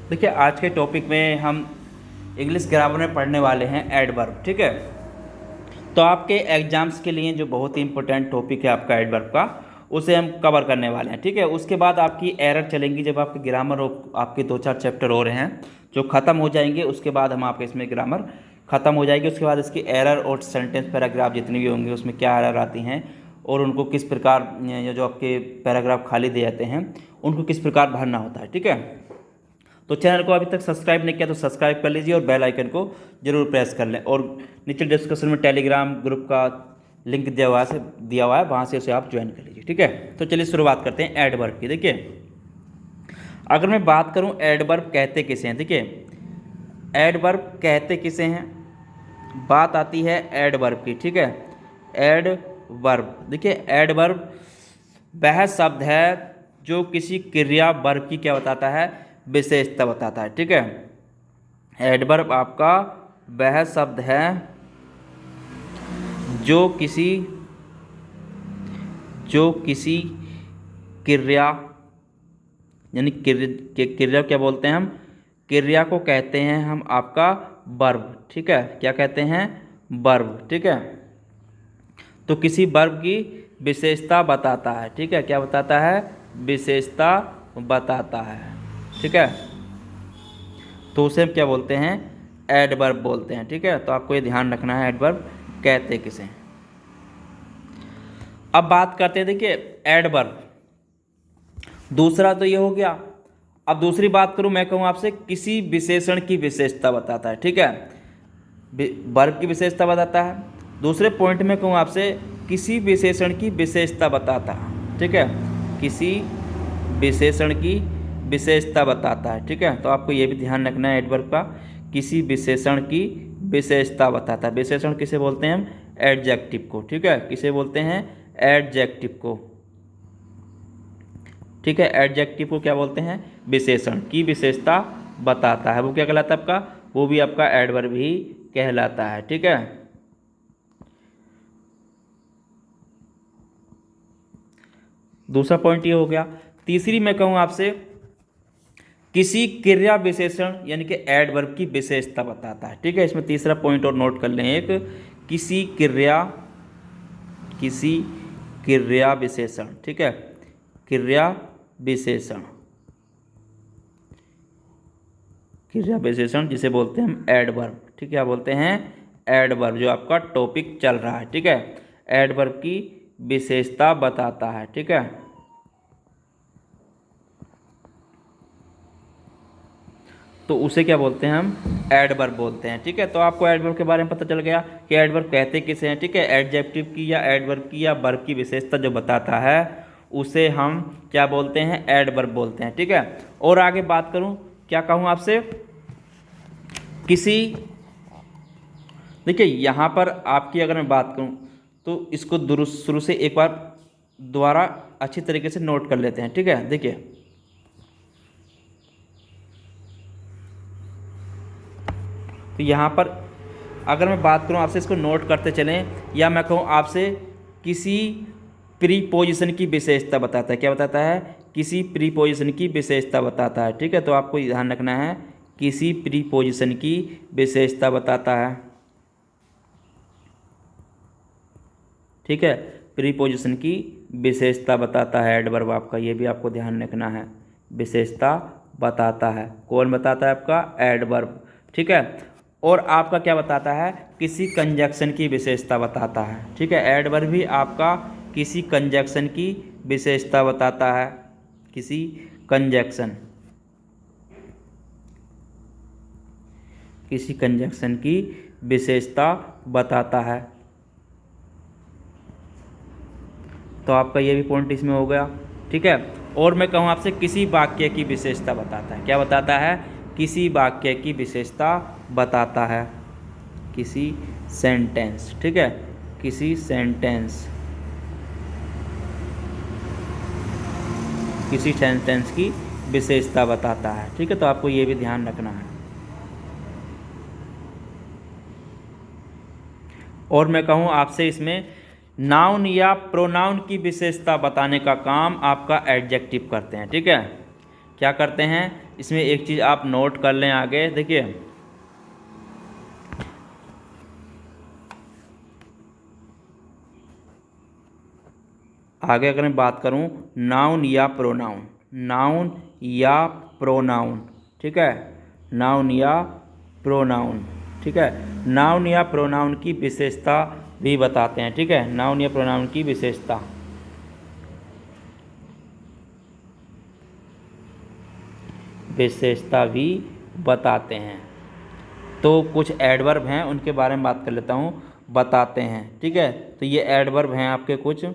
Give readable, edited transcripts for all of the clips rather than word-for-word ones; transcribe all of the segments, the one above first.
देखिए आज के टॉपिक में हम इंग्लिश ग्रामर में पढ़ने वाले हैं एडवर्ब। ठीक है, तो आपके एग्जाम्स के लिए जो बहुत ही इंपॉर्टेंट टॉपिक है आपका एडवर्ब का, उसे हम कवर करने वाले हैं। ठीक है, उसके बाद आपकी एरर चलेंगी जब आपके ग्रामर और आपके 2-4 चैप्टर और हैं जो ख़त्म हो जाएंगे, उसके बाद हम आपके इसमें ग्रामर ख़त्म हो जाएगी। उसके बाद इसकी एरर और सेंटेंस पैराग्राफ जितनी भी होंगे उसमें क्या एरर आती हैं और उनको किस प्रकार ये जो आपके पैराग्राफ खाली दे जाते हैं उनको किस प्रकार भरना होता है। ठीक है, तो चैनल को अभी तक सब्सक्राइब नहीं किया तो सब्सक्राइब कर लीजिए और बेल आइकन को जरूर प्रेस कर लें। और नीचे डिस्क्रिप्शन में टेलीग्राम ग्रुप का लिंक दिया हुआ है, वहाँ से उसे आप ज्वाइन कर लीजिए। ठीक है, तो चलिए शुरुआत करते हैं एडवर्ब की। देखिए अगर मैं बात करूं एडवर्ब कहते किसे हैं, देखिए एडवर्ब कहते किसे हैं, बात आती है एडवर्ब की। ठीक है, एडवर्ब, देखिए एडवर्ब वह शब्द है जो किसी क्रिया वर्ब की क्या बताता है, विशेषता बताता है। ठीक है, एडवर्ब आपका वह शब्द है जो किसी क्रिया यानी क्रिया क्या बोलते हैं हम, क्रिया को कहते हैं हम आपका वर्ब। ठीक है, क्या कहते हैं, वर्ब। ठीक है, तो किसी वर्ब की विशेषता बताता है। ठीक है, क्या बताता है, विशेषता बताता है। ठीक है, तो उसे हम क्या बोलते हैं, एडवर्ब बोलते हैं। ठीक है, तो आपको ये ध्यान रखना है एडवर्ब कहते किसे हैं। अब बात करते हैं, देखिए एडवर्ब दूसरा तो ये हो गया। अब दूसरी बात करूं, मैं कहूं आपसे किसी विशेषण की विशेषता बताता है। ठीक है, वर्ब की विशेषता बताता है। दूसरे पॉइंट में कहूं आपसे किसी विशेषण की विशेषता बताता है। ठीक है, किसी विशेषण की विशेषता बताता है। ठीक है, तो आपको ये भी ध्यान रखना है एडवर्ब का, किसी विशेषण की विशेषता बताता है। विशेषण किसे बोलते हैं हम, एडजेक्टिव को। ठीक है, किसे बोलते हैं, एडजेक्टिव को। ठीक है, एडजेक्टिव को क्या बोलते हैं, विशेषण की विशेषता बताता है। वो क्या कहलाता है आपका, वो भी आपका एडवर्ब ही कहलाता है। ठीक है, दूसरा पॉइंट ये हो गया। तीसरी मैं कहूँ आपसे किसी क्रिया विशेषण यानी कि एडवर्ब की विशेषता बताता है। ठीक है, इसमें तीसरा पॉइंट और नोट कर लें, एक किसी क्रिया विशेषण। ठीक है, क्रिया विशेषण जिसे बोलते हैं हम एडवर्ब। ठीक है, क्या बोलते हैं, एडवर्ब, जो आपका टॉपिक चल रहा है। ठीक है, एडवर्ब की विशेषता बताता है। ठीक है, तो उसे क्या बोलते हैं हम, एडवर्ब बोलते हैं। ठीक है, तो आपको एडवर्ब के बारे में पता चल गया कि एडवर्ब कहते किसे हैं। ठीक है, एडजेक्टिव की या एडवर्ब की या वर्ब की विशेषता जो बताता है उसे हम क्या बोलते हैं, एडवर्ब बोलते हैं। ठीक है, और आगे बात करूं, क्या कहूं आपसे, किसी, देखिए यहाँ पर आपकी अगर मैं बात करूं तो इसको दुरुस्त शुरू से एक बार दोबारा अच्छी तरीके से नोट कर लेते हैं। ठीक है, देखिए तो यहाँ पर अगर मैं बात करूँ आपसे, इसको नोट करते चलें, या मैं कहूँ आपसे किसी प्रीपोजिशन की विशेषता बताता है। क्या बताता है, किसी प्रीपोजिशन की विशेषता बताता है। ठीक है, तो आपको ध्यान रखना है, किसी प्रीपोजिशन की विशेषता बताता है। ठीक है, प्रीपोजिशन की विशेषता बताता है एडवर्ब आपका, ये भी आपको ध्यान रखना है, विशेषता बताता है। कौन बताता है, आपका एडवर्ब। ठीक है, और आपका क्या बताता है, किसी कंजक्शन की विशेषता बताता है। ठीक है, एडवर्ब भी आपका किसी कंजक्शन की विशेषता बताता है, किसी कंजक्शन की विशेषता बताता है। तो आपका ये भी पॉइंट इसमें हो गया। ठीक है, और मैं कहूँ आपसे किसी वाक्य की विशेषता बताता है। क्या बताता है, किसी वाक्य की विशेषता बताता है, किसी सेंटेंस। ठीक है, किसी सेंटेंस की विशेषता बताता है। ठीक है, तो आपको ये भी ध्यान रखना है। और मैं कहूँ आपसे इसमें नाउन या प्रोनाउन की विशेषता बताने का काम आपका एडजेक्टिव करते हैं। ठीक है, क्या करते हैं, इसमें एक चीज़ आप नोट कर लें आगे, देखिए आगे अगर मैं बात करूं नाउन या प्रोनाउन, नाउन या प्रोनाउन, ठीक है, नाउन या प्रोनाउन, ठीक है, नाउन या प्रोनाउन की विशेषता भी बताते हैं, ठीक है, नाउन या प्रोनाउन की विशेषता, विशेषता भी बताते हैं। तो कुछ एडवर्ब हैं उनके बारे में बात कर लेता हूँ, बताते हैं, ठीक है। तो ये एडवर्ब हैं आपके कुछ,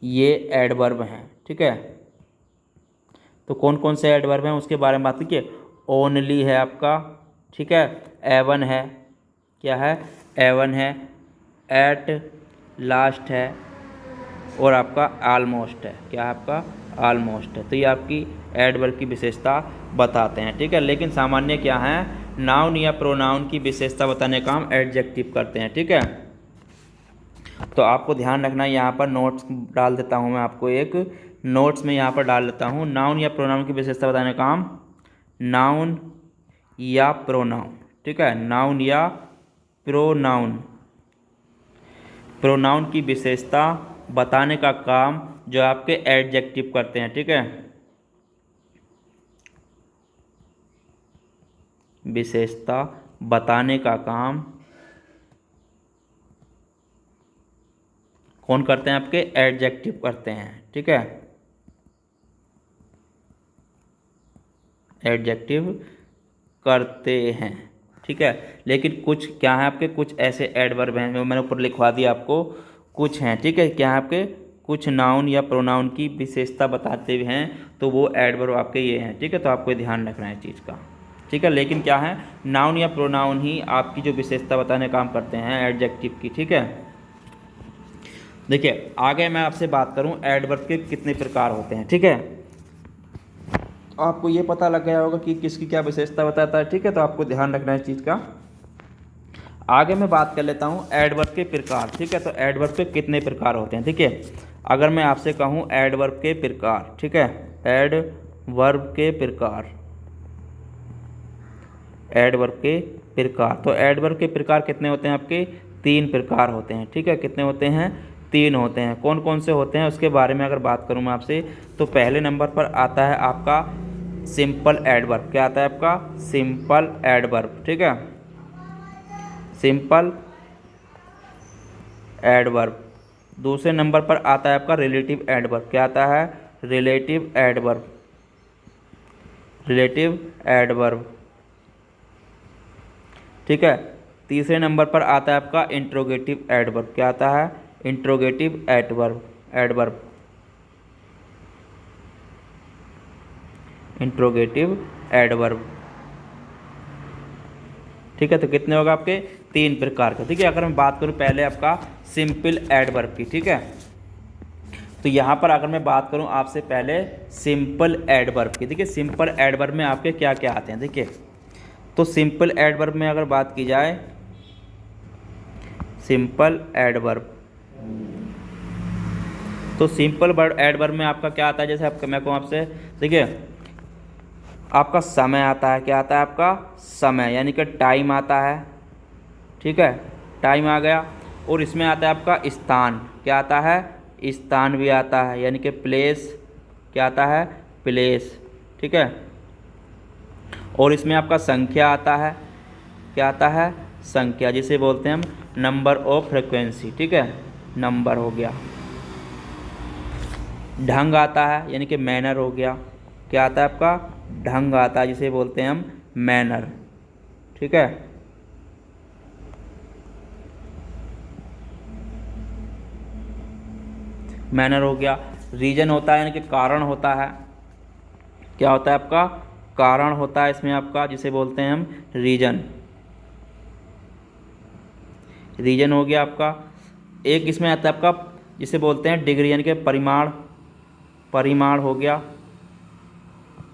ये एडवर्ब हैं, ठीक है। तो कौन कौन से एडवर्ब हैं उसके बारे में बात कीजिए। ओनली है आपका, ठीक है, एवन है, क्या है, एवन है, एट लास्ट है, और आपका आलमोस्ट है, क्या है आपका, आलमोस्ट है। तो ये आपकी एडवर्ब की विशेषता बताते हैं, ठीक है। लेकिन सामान्य क्या है, नाउन या प्रोनाउन की विशेषता बताने का काम एडजेक्टिव करते हैं, ठीक है। तो आपको ध्यान रखना है, यहाँ पर नोट्स डाल देता हूँ मैं आपको, एक नोट्स में यहाँ पर डाल देता हूँ, नाउन या प्रोनाउन की विशेषता बताने का काम नाउन या प्रोनाउन, ठीक है, नाउन या प्रोनाउन, प्रोनाउन की विशेषता बताने का काम जो आपके एडजेक्टिव करते हैं, ठीक है, विशेषता बताने का काम कौन करते हैं, आपके एडजेक्टिव करते हैं, ठीक है, एडजेक्टिव करते हैं, ठीक है। लेकिन कुछ क्या है आपके, कुछ ऐसे एडवर्ब हैं जो मैंने ऊपर लिखवा दिया आपको, कुछ हैं, ठीक है, क्या है आपके, कुछ नाउन या प्रोनाउन की विशेषता बताते हुए हैं, तो वो एडवर्ब आपके ये हैं, ठीक है। तो आपको ध्यान रखना है इस चीज़ का, ठीक है। लेकिन क्या है, नाउन या प्रोनाउन ही आपकी जो विशेषता बताने का काम करते हैं एडजेक्टिव की, ठीक है। देखिए आगे मैं आपसे बात करूं एडवर्ब के कितने प्रकार होते हैं, ठीक है। आपको ये पता लग गया होगा कि किसकी क्या विशेषता बताता है, ठीक है। तो आपको ध्यान रखना है इस चीज़ का। आगे मैं बात कर लेता हूँ एडवर्ब के प्रकार, ठीक है। तो एडवर्ब के कितने प्रकार होते हैं, ठीक है। अगर मैं आपसे कहूँ एडवर्ब के प्रकार, ठीक है, एडवर्ब के प्रकार, एडवर्ब के प्रकार, तो एडवर्ब के प्रकार कितने होते हैं आपके, 3 प्रकार होते हैं, ठीक है। कितने होते हैं, 3 होते हैं। कौन कौन से होते हैं उसके बारे में अगर बात करूँ मैं आपसे, तो पहले नंबर पर आता है आपका सिंपल एडवर्ब, क्या आता है आपका, सिंपल एडवर्ब, ठीक है, सिंपल एडवर्ब। दूसरे नंबर पर आता है आपका रिलेटिव एडवर्ब, क्या आता है, रिलेटिव एडवर्ब, रिलेटिव एडवर्ब, ठीक है। तीसरे नंबर पर आता है आपका इंट्रोगेटिव एडवर्ब, क्या आता है, interrogative adverb, adverb, interrogative adverb, ठीक है। तो कितने होगा आपके, 3 प्रकार के, ठीक है। अगर मैं बात करूं पहले आपका सिंपल एडवर्ब की, ठीक है, तो यहाँ पर अगर मैं बात करूं आपसे पहले सिंपल एडवर्ब की, देखिए सिंपल एडवर्ब में आपके क्या क्या आते हैं, देखिए। तो सिंपल एडवर्ब में अगर बात की जाए, सिंपल एडवर्ब, तो सिंपल एडवर्ब में आपका क्या आता है, जैसे आपका मैं कहूँ आपसे, देखिए आपका समय आता है, क्या आता है आपका समय, यानी कि टाइम आता है, ठीक है, टाइम आ गया। और इसमें आता है आपका स्थान, क्या आता है, स्थान भी आता है, यानी कि प्लेस, क्या आता है, प्लेस, ठीक है। और इसमें आपका संख्या आता है, क्या आता है, संख्या, जिसे बोलते हैं हम नंबर ऑफ फ्रिक्वेंसी, ठीक है, नंबर हो गया। ढंग आता है, यानी कि मैनर हो गया, क्या आता है आपका, ढंग आता है, जिसे बोलते हैं हम मैनर, ठीक है। मैनर हो गया। रीजन होता है, यानी कि कारण होता है, क्या होता है आपका, कारण होता है इसमें आपका, जिसे बोलते हैं हम रीजन, रीजन हो गया आपका। एक इसमें आता है आपका जिसे बोलते हैं डिग्री, यानी कि परिमाण, परिमाण हो गया,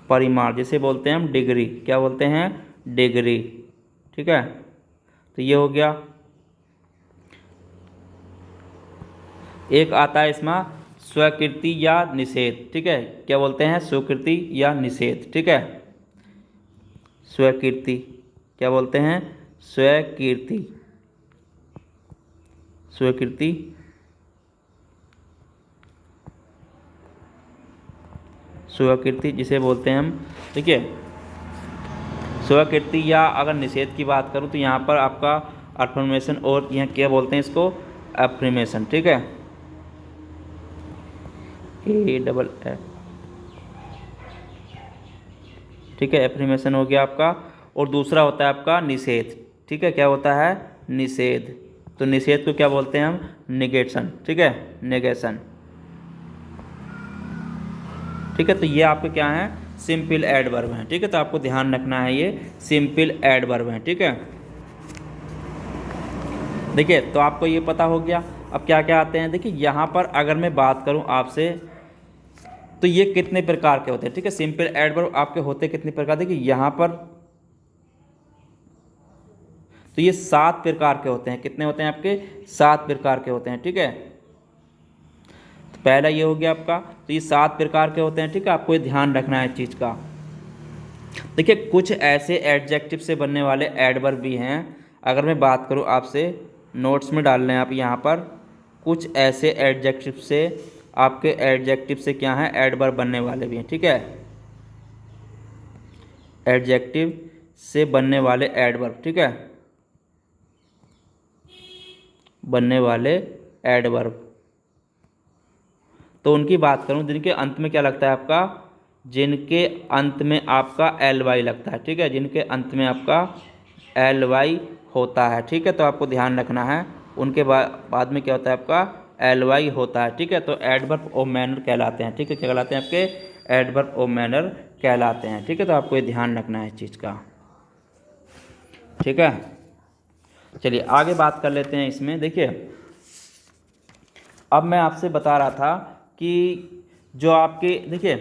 परिमाण, जिसे बोलते हैं हम डिग्री, क्या बोलते हैं, डिग्री, ठीक है। तो ये हो गया। एक आता है इसमें स्वीकृति या निषेध, ठीक है, क्या बोलते हैं, स्वीकृति या निषेध, ठीक है, स्वीकृति, क्या बोलते हैं, स्वीकृति, स्वीकृति, स्वीकृति जिसे बोलते हैं हम, ठीक है। स्वीकृति या अगर निषेध की बात करूं तो यहाँ पर आपका अफर्मेशन और यहाँ क्या बोलते हैं इसको, अफर्मेशन, ठीक है, AFF, ठीक है, अफर्मेशन हो गया आपका। और दूसरा होता है आपका निषेध, ठीक है, क्या होता है, निषेध। तो निषेध को क्या बोलते हैं हम, निगेशन, ठीक है, नेगेशन, ठीक है। तो ये आपके क्या है, सिंपल एडवर्ब हैं, ठीक है। तो आपको ध्यान रखना है ये सिंपल एडवर्ब हैं, ठीक है। देखिए तो आपको ये पता हो गया। अब क्या क्या आते हैं, देखिए यहाँ पर अगर मैं बात करूँ आपसे तो ये कितने प्रकार के होते हैं, ठीक है। सिंपल एडवर्ब आपके होते कितने प्रकार, देखिए यहाँ पर तो ये 7 प्रकार के होते हैं। कितने होते हैं आपके, 7 प्रकार के होते हैं, ठीक है। तो पहला ये हो गया आपका, तो ये 7 प्रकार के होते हैं, ठीक है। आपको ये ध्यान रखना है इस चीज़ का। देखिए कुछ ऐसे एडजेक्टिव से बनने वाले एडवर्ब भी हैं। अगर मैं बात करूँ आपसे, नोट्स में डाल लें आप यहाँ पर, कुछ ऐसे एडजेक्टिव से आपके एडजेक्टिव से क्या है, एडवर्ब बनने वाले भी हैं, ठीक है। एडजेक्टिव से बनने वाले एडवर्ब, ठीक है, बनने वाले एडवर्ब। तो उनकी बात करूं, जिनके अंत में क्या लगता है आपका, जिनके अंत में आपका ly लगता है, ठीक है, जिनके अंत में आपका ly होता है, ठीक है। तो आपको ध्यान रखना है, उनके बाद में क्या होता है आपका ly होता है, ठीक है। तो एडवर्ब ऑफ मैनर कहलाते हैं, ठीक है, क्या कहलाते हैं आपके, एडवर्ब ऑफ मैनर कहलाते हैं, ठीक है। तो आपको ये ध्यान रखना है इस चीज़ का, ठीक है। चलिए आगे बात कर लेते हैं इसमें। देखिए अब मैं आपसे बता रहा था कि जो आपके, देखिए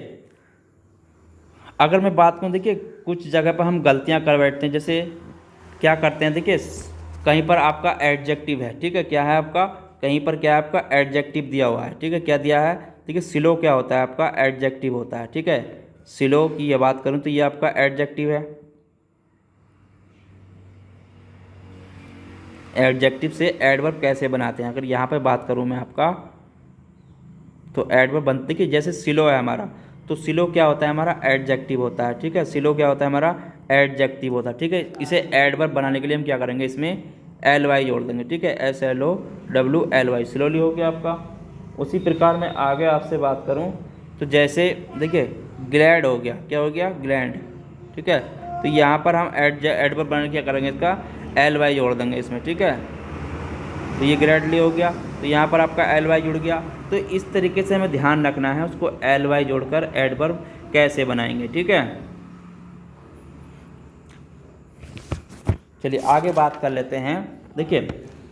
अगर मैं बात करूँ, देखिए कुछ जगह पर हम गलतियां कर बैठते हैं। जैसे क्या करते हैं, देखिए कहीं पर आपका एडजेक्टिव है, ठीक है, क्या है आपका, कहीं पर क्या है आपका एडजेक्टिव दिया हुआ है, ठीक है, क्या दिया है, देखिए सिलो क्या होता है आपका, एडजेक्टिव होता है, ठीक है। सिलो की ये बात करूँ तो ये आपका एडजेक्टिव है। एडजेक्टिव से एडवर्ब कैसे बनाते हैं, अगर यहाँ पे बात करूँ मैं आपका, तो एडवर्ब बनते, देखिए जैसे सिलो है हमारा, तो सिलो क्या होता है हमारा, एडजेक्टिव होता है, ठीक है। सिलो क्या होता है हमारा, एडजेक्टिव होता है, ठीक है। इसे एडवर्ब बनाने के लिए हम क्या करेंगे, इसमें ly जोड़ देंगे, ठीक है, SLOWLY, स्लोली हो गया आपका। उसी प्रकार मैं आगे आपसे बात करूँ तो जैसे देखिए ग्लैड हो गया, क्या हो गया, ग्लैंड, ठीक है। तो यहाँ पर हम एडवर्ब बनाने क्या करेंगे, इसका ly जोड़ देंगे इसमें, ठीक है। तो ये ग्लैडली हो गया, तो यहाँ पर आपका ly जुड़ गया। तो इस तरीके से हमें ध्यान रखना है, उसको ly जोड़कर एडवर्ब कैसे बनाएंगे, ठीक है। चलिए आगे बात कर लेते हैं। देखिए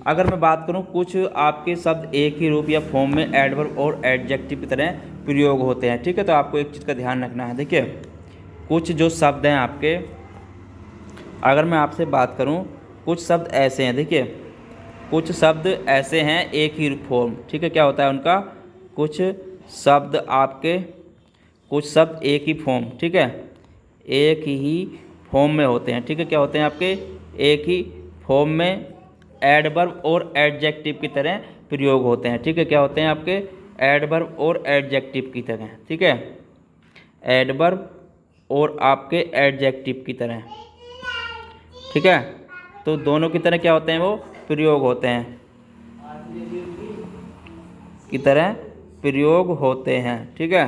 अगर मैं बात करूँ, कुछ आपके शब्द एक ही रूप या फॉर्म में एडवर्ब और एडजेक्टिव की तरह प्रयोग होते हैं, ठीक है। तो आपको एक चीज़ का ध्यान रखना है। देखिए कुछ जो शब्द हैं आपके, अगर मैं आपसे बात करूँ, कुछ शब्द ऐसे हैं, देखिए कुछ शब्द ऐसे हैं एक ही फॉर्म, ठीक है, क्या होता है उनका, कुछ शब्द आपके, कुछ शब्द एक ही फॉर्म, ठीक है, एक ही फॉर्म में होते हैं, ठीक है, क्या होते हैं आपके, एक ही फॉर्म में एडवर्ब और एडजेक्टिव की तरह प्रयोग होते हैं, ठीक है, क्या होते हैं आपके, एडवर्ब और एडजेक्टिव की तरह, ठीक है, एडवर्ब और आपके एडजेक्टिव की तरह, ठीक है। तो दोनों की तरह क्या होते हैं, वो प्रयोग होते हैं, की तरह प्रयोग होते हैं, ठीक है।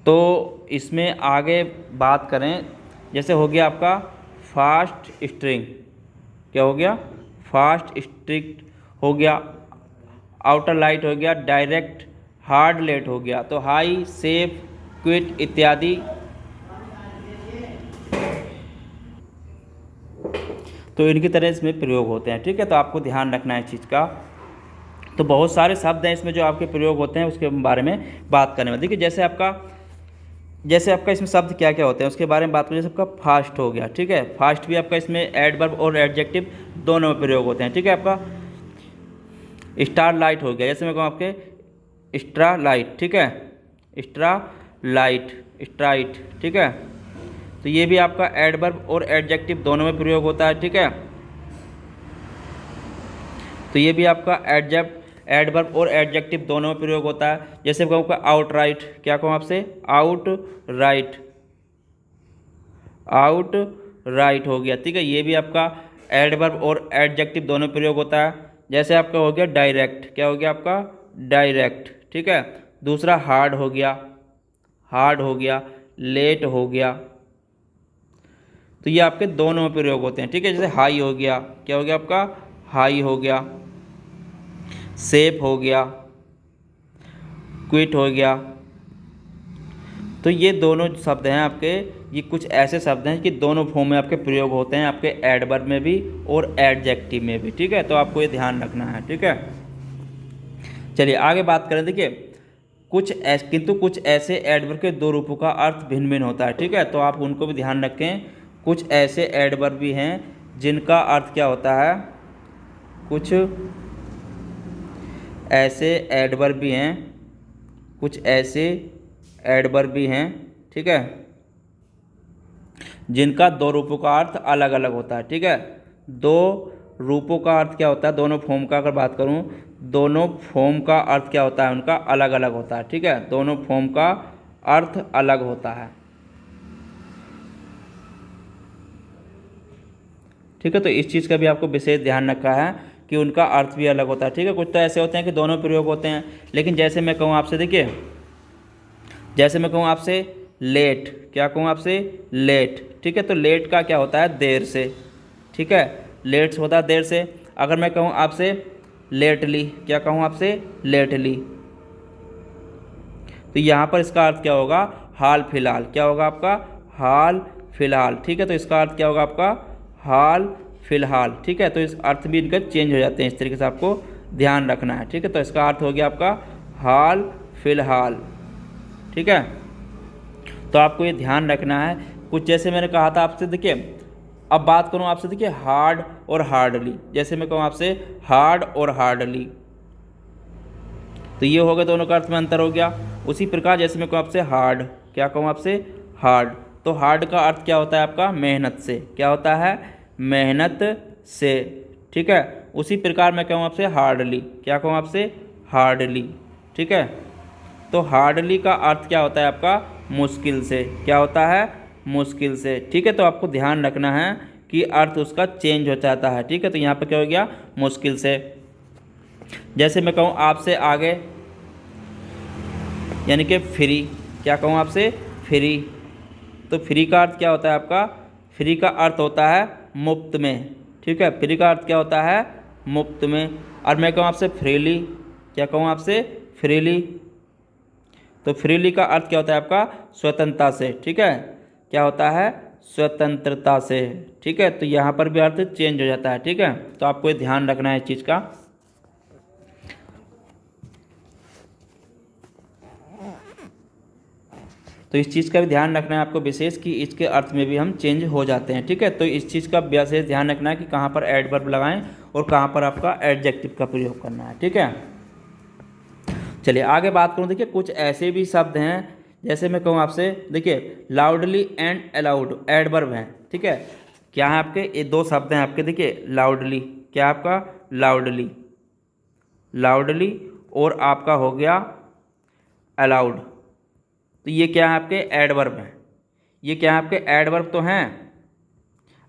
तो इसमें आगे बात करें, जैसे हो गया आपका फास्ट स्ट्रिंग, क्या हो गया, फास्ट स्ट्रिक्ट हो गया, आउटर लाइट हो गया, डायरेक्ट हार्ड लेट हो गया, तो हाई सेफ क्विट इत्यादि। तो इनकी तरह इसमें प्रयोग होते हैं, ठीक है। तो आपको ध्यान रखना है इस चीज़ का। तो बहुत सारे शब्द हैं इसमें जो आपके प्रयोग होते हैं, उसके बारे में बात करने में। देखिए जैसे आपका इसमें शब्द क्या क्या होते हैं उसके बारे में बात करें। जैसे आपका फास्ट हो गया, ठीक है, फास्ट भी आपका इसमें एडवर्ब और एडजेक्टिव दोनों में प्रयोग होते हैं, ठीक है। आपका स्टार लाइट हो गया, जैसे मैं कहूँ आपके स्ट्रा लाइट, ठीक है, स्ट्रा लाइट, स्ट्राइट, ठीक है। तो ये भी आपका एडवर्ब और एडजेक्टिव दोनों में प्रयोग होता है, ठीक है। तो ये भी आपका एडवर्ब और एडजेक्टिव दोनों में प्रयोग होता है। जैसे कहूँ का आउट राइट, क्या कहूँ आपसे, आउट राइट, आउट राइट हो गया, ठीक है। ये भी आपका एडवर्ब और एडजेक्टिव दोनों में प्रयोग होता है। जैसे आपका हो गया डायरेक्ट, क्या हो गया आपका, डायरेक्ट, ठीक है। दूसरा हार्ड हो गया, हार्ड हो गया, लेट हो गया। तो ये आपके दोनों में प्रयोग होते हैं, ठीक है। जैसे हाई हो गया, क्या हो गया आपका, हाई हो गया, सेफ हो गया, क्विट हो गया। तो ये दोनों शब्द हैं आपके, ये कुछ ऐसे शब्द हैं कि दोनों फॉर्म में आपके प्रयोग होते हैं, आपके एडवर्ब में भी और एडजेक्टिव में भी, ठीक है। तो आपको ये ध्यान रखना है, ठीक है। चलिए आगे बात करें। देखिए किंतु कुछ ऐसे एडवर्ब के दो रूपों का अर्थ भिन्न भिन्न होता है, ठीक है। तो आप उनको भी ध्यान रखें। कुछ ऐसे एडवर्ब भी हैं जिनका अर्थ क्या होता है, कुछ ऐसे एडवर्ब भी हैं, कुछ ऐसे एडवर्ब भी हैं, ठीक है, जिनका दो रूपों का अर्थ अलग अलग होता है, ठीक है। दो रूपों का अर्थ क्या होता है, दोनों फॉर्म का अगर बात करूं, दोनों फॉर्म का अर्थ क्या होता है, उनका अलग अलग होता है, ठीक है। दोनों फॉर्म का अर्थ अलग होता है, ठीक है। तो इस चीज़ का भी आपको विशेष ध्यान रखा है कि उनका अर्थ भी अलग होता है, ठीक है। कुछ तो ऐसे होते हैं कि दोनों प्रयोग होते हैं, लेकिन जैसे मैं कहूँ आपसे, देखिए जैसे मैं कहूँ आपसे लेट, क्या कहूँ आपसे, लेट, ठीक है। तो लेट का क्या होता है, देर से, ठीक है, लेट होता है देर से। अगर मैं कहूँ आपसे लेटली, क्या कहूँ आपसे, लेटली, तो यहाँ पर इसका अर्थ क्या होगा, हाल फिलहाल, क्या होगा आपका, हाल फिलहाल, ठीक है। तो इसका अर्थ क्या होगा आपका, हाल फिलहाल, ठीक है। तो इस अर्थ भी इनका चेंज हो जाते हैं, इस तरीके से आपको ध्यान रखना है, ठीक है। तो इसका अर्थ हो गया आपका हाल फिलहाल, ठीक है। तो आपको ये ध्यान रखना है। कुछ जैसे मैंने कहा था आपसे, देखिए अब बात करूँ आपसे, देखिए हार्ड और हार्डली, जैसे मैं कहूँ आपसे हार्ड और हार्डली, तो ये हो गया, दोनों का अर्थ में अंतर हो गया। उसी प्रकार जैसे मैं कहूँ आपसे हार्ड, क्या कहूँ आपसे, हार्ड, तो हार्ड का अर्थ क्या होता है आपका, मेहनत से, क्या होता है, मेहनत से, ठीक है। उसी प्रकार मैं कहूँ आपसे हार्डली, क्या कहूँ आपसे, हार्डली, ठीक है। तो हार्डली का अर्थ क्या होता है आपका, मुश्किल से, क्या होता है, मुश्किल से, ठीक है। तो आपको ध्यान रखना है कि अर्थ उसका चेंज हो जाता है, ठीक है। तो यहाँ पर क्या हो गया, मुश्किल से। जैसे मैं कहूँ आपसे आगे, यानी कि फ्री, क्या कहूँ आपसे, फ्री, तो फ्री का अर्थ क्या होता है आपका, फ्री का अर्थ होता है मुफ्त में, ठीक है। फ्री का अर्थ क्या होता है, मुफ्त में। और मैं कहूँ आपसे फ्रीली, क्या कहूँ आपसे, फ्रीली, तो फ्रीली का अर्थ क्या होता है आपका, स्वतंत्रता से, ठीक है, क्या होता है, स्वतंत्रता से, ठीक है। तो यहाँ पर भी अर्थ चेंज हो जाता है, ठीक है। तो आपको ये ध्यान रखना है इस चीज़ का। तो इस चीज़ का भी ध्यान रखना है आपको विशेष, कि इसके अर्थ में भी हम चेंज हो जाते हैं, ठीक है। तो इस चीज़ का विशेष ध्यान रखना है कि कहाँ पर एडवर्ब लगाएं और कहाँ पर आपका एडजेक्टिव का प्रयोग करना है, ठीक है। चलिए आगे बात करूँ। देखिए कुछ ऐसे भी शब्द हैं, जैसे मैं कहूँ आपसे, देखिए लाउडली एंड अलाउड एडवर्ब हैं, ठीक है। क्या है आपके, ये दो शब्द हैं आपके, देखिए लाउडली, क्या आपका, लाउडली, लाउडली, और आपका हो गया अलाउड, तो ये क्या है आपके, एडवर्ब हैं। ये क्या है आपके, एडवर्ब तो हैं।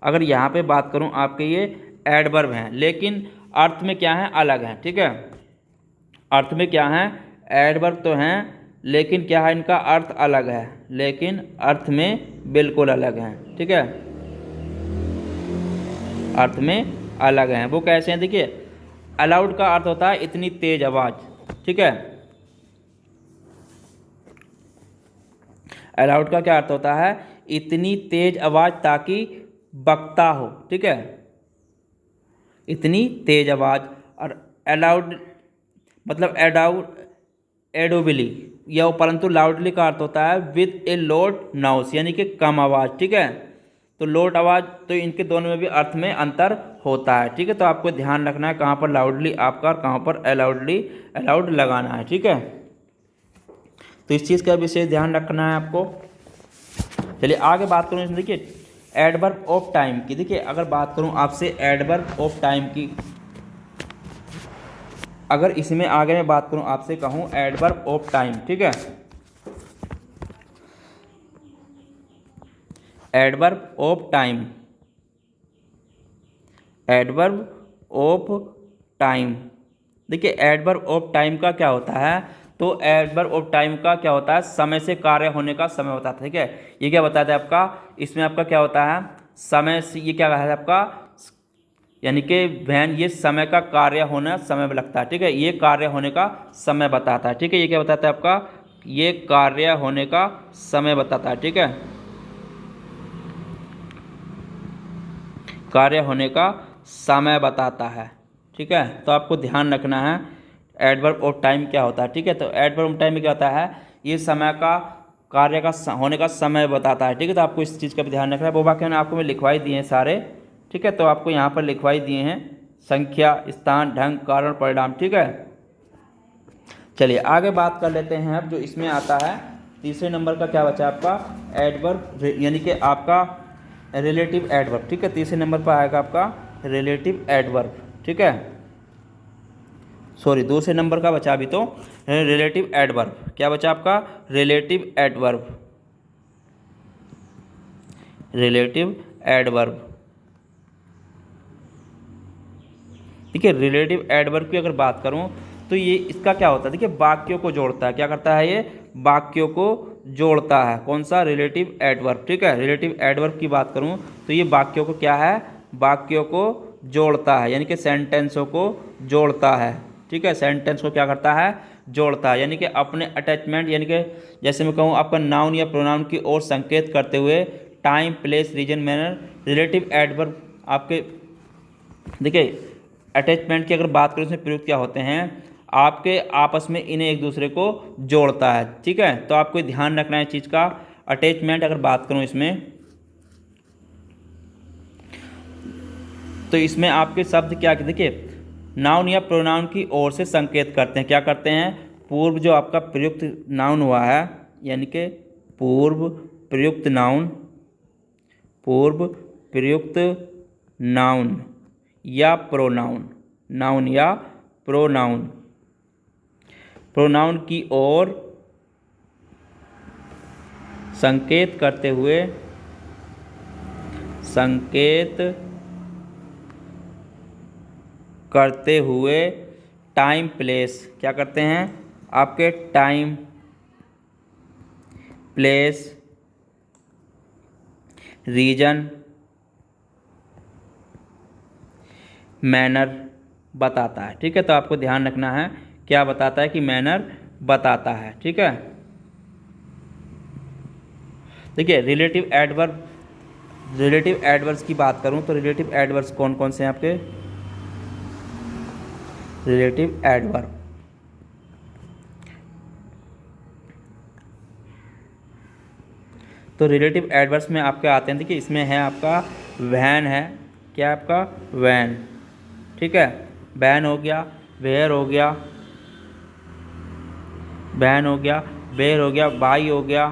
अगर यहाँ पे बात करूँ आपके, ये एडवर्ब हैं, लेकिन अर्थ में क्या है, अलग हैं, ठीक है। अर्थ में क्या है, एडवर्ब तो हैं, लेकिन क्या है, इनका अर्थ अलग है, लेकिन अर्थ में बिल्कुल अलग हैं, ठीक है, अर्थ में अलग हैं। वो कैसे हैं, देखिए अलाउड का अर्थ होता है इतनी तेज आवाज़, ठीक है। अलाउड का क्या अर्थ होता है, इतनी तेज आवाज़ ताकि बकता हो, ठीक है, इतनी तेज आवाज़। और अलाउड मतलब एडोबिली, या परंतु लाउडली का अर्थ होता है विद ए लोड नाउस, यानी कि कम आवाज़, ठीक है। तो लोड आवाज़, तो इनके दोनों में भी अर्थ में अंतर होता है। ठीक है, तो आपको ध्यान रखना है कहाँ पर लाउडली आपका और कहाँ पर अलाउड लगाना है। ठीक है, तो इस चीज़ का विशेष ध्यान रखना है आपको। चलिए आगे बात करूँ इसमें, देखिए एडवर्ब ऑफ टाइम की। देखिए अगर बात करूँ आपसे एडवर्ब ऑफ टाइम की, अगर इसमें आगे मैं बात करूँ आपसे कहूँ एडवर्ब ऑफ टाइम, ठीक है, adverb of time, adverb of time. देखिए एडवर्ब ऑफ टाइम का क्या होता है, तो एडवर्ब ऑफ टाइम का क्या होता है, समय से कार्य होने का समय बताता है। ठीक है, ये क्या बताता है आपका, इसमें आपका क्या होता है, समय से, ये क्या है आपका, यानी कि वैन ये समय का कार्य होना समय में लगता है। ठीक है, ये कार्य होने का समय बताता है। ठीक है, ये क्या बताता है आपका, ये कार्य होने का समय बताता है। ठीक है, कार्य होने का समय बताता है। ठीक है, तो आपको ध्यान रखना है एडवर्ब ऑफ टाइम क्या होता है। ठीक है, तो एडवर्ब ऑफ टाइम में क्या होता है, ये समय का कार्य का होने का समय बताता है। ठीक है, तो आपको इस चीज़ का भी ध्यान रखना है। वो वाक्य आपको मैं लिखवाई दिए हैं सारे। ठीक है, तो आपको यहाँ पर लिखवाई दिए हैं संख्या, स्थान, ढंग, कारण, परिणाम। ठीक है, चलिए आगे बात कर लेते हैं। अब जो इसमें आता है तीसरे नंबर का क्या बचा आपका, एडवर्ब, यानी कि आपका रिलेटिव एडवर्ब। ठीक है, तीसरे नंबर पर आएगा आपका रिलेटिव एडवर्ब। ठीक है, सॉरी दूसरे नंबर का बचा अभी तो रिलेटिव एडवर्ब। क्या बचा आपका, रिलेटिव एडवर्ब, रिलेटिव एडवर्ब। ठीक है, रिलेटिव एडवर्ब की अगर बात करूं तो ये इसका क्या होता है, देखिए वाक्यों को जोड़ता है। क्या करता है, ये वाक्यों को जोड़ता है। कौन सा, रिलेटिव एडवर्ब। ठीक है, रिलेटिव एडवर्ब की बात करूं तो ये वाक्यों को क्या है, वाक्यों को जोड़ता है, यानी कि सेंटेंसों को जोड़ता है। ठीक है, सेंटेंस को क्या करता है, जोड़ता है, यानी कि अपने अटैचमेंट, यानी कि जैसे मैं कहूँ आपका नाउन या प्रोनाउन की ओर संकेत करते हुए time, place, reason, manner, relative adverb आपके, देखिए अटैचमेंट की अगर बात करें उसमें प्रयुक्त क्या होते हैं, आपके आपस में इन्हें एक दूसरे को जोड़ता है। ठीक है, तो आपको ध्यान रखना है चीज़ का। अटैचमेंट अगर बात करूं इसमें, तो इसमें आपके शब्द क्या, देखिए नाउन या प्रोनाउन की ओर से संकेत करते हैं। क्या करते हैं, पूर्व जो आपका प्रयुक्त नाउन हुआ है, यानी कि पूर्व प्रयुक्त नाउन, पूर्व प्रयुक्त नाउन या प्रोनाउन, नाउन या प्रोनाउन, प्रोनाउन की ओर संकेत करते हुए, संकेत करते हुए टाइम, प्लेस, क्या करते हैं आपके टाइम, प्लेस, रीजन, मैनर बताता है। ठीक है, तो आपको ध्यान रखना है क्या बताता है, कि मैनर बताता है। ठीक है, देखिए रिलेटिव एडवर्ब, रिलेटिव एडवर्ब्स की बात करूं तो रिलेटिव एडवर्ब्स कौन कौन से हैं आपके, रिलेटिव एडवर्ब, तो रिलेटिव एडवर्ब्स में आपके आते हैं, देखिए इसमें है आपका वैन है, क्या आपका वैन। ठीक है, वैन हो गया, वेयर हो गया, वैन हो गया, वेयर हो गया, बाई हो गया,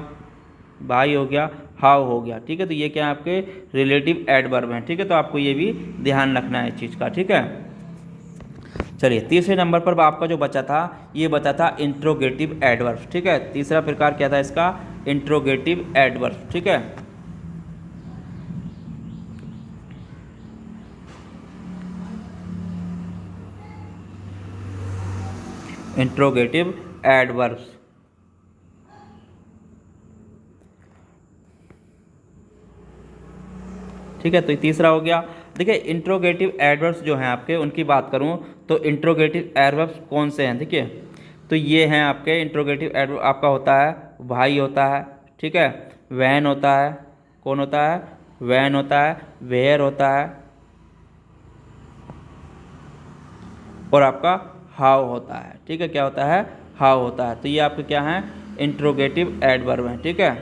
बाई हो गया, हाउ हो गया। ठीक है, तो ये क्या है आपके रिलेटिव एडवर्ब हैं। ठीक है, तो आपको ये भी ध्यान रखना है इस चीज़ का। ठीक है, चलिए तीसरे नंबर पर आपका जो बचा था, ये बचा था इंट्रोगेटिव एडवर्ब। ठीक है, तीसरा प्रकार क्या था इसका, इंट्रोगेटिव एडवर्ब। ठीक है, इंट्रोगेटिव एडवर्ब्स। ठीक है, तो तीसरा हो गया। देखिए इंट्रोगेटिव एडवर्ब्स जो हैं आपके, उनकी बात करूं तो इंट्रोगेटिव एडवर्ब्स कौन से हैं, देखिए तो ये हैं आपके इंट्रोगेटिव एडवर्ब। आपका होता है भाई होता है, ठीक है, वैन होता है, कौन होता है, वैन होता है, वेयर होता है, और आपका हाउ होता है। ठीक है, क्या होता है, हाउ होता है। तो ये आपके क्या हैं, इंट्रोगेटिव एडवर्ब हैं। ठीक है,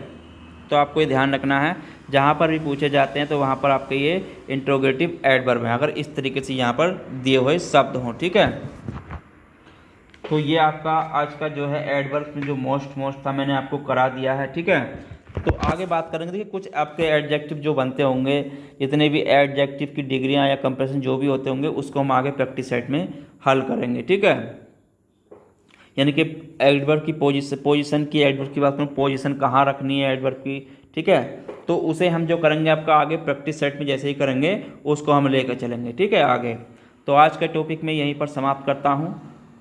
तो आपको ये ध्यान रखना है। जहाँ पर भी पूछे जाते हैं तो वहाँ पर आपके ये इंट्रोगेटिव एडवर्ब हैं, अगर इस तरीके से यहाँ पर दिए हुए शब्द हों। ठीक है, तो ये आपका आज का जो है एडवर्ब में जो मोस्ट था मैंने आपको करा दिया है। ठीक है, तो आगे बात करेंगे। देखिए कुछ आपके एडजेक्टिव जो बनते होंगे, जितने भी एडजेक्टिव की डिग्रियां या कंप्रेशन जो भी होते होंगे, उसको हम आगे प्रैक्टिस सेट में हल करेंगे। ठीक है, यानी कि एडवर्ब की पोजीशन की, एडवर्ब की बात करूँ, पोजीशन कहाँ रखनी है एडवर्ब की। ठीक है, तो उसे हम जो करेंगे आपका आगे प्रैक्टिस सेट में जैसे ही करेंगे उसको हम लेकर चलेंगे। ठीक है, आगे तो आज का टॉपिक मैं यहीं पर समाप्त करता हूँ,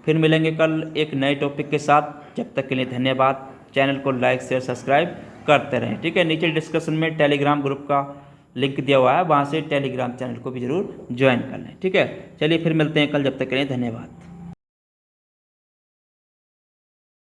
फिर मिलेंगे कल एक नए टॉपिक के साथ। जब तक के लिए धन्यवाद। चैनल को लाइक शेयर सब्सक्राइब करते रहें। ठीक है, नीचे डिस्क्रिप्शन में टेलीग्राम ग्रुप का लिंक दिया हुआ है, वहाँ से टेलीग्राम चैनल को भी जरूर ज्वाइन कर लें। ठीक है, चलिए फिर मिलते हैं कल, जब तक के लिए धन्यवाद।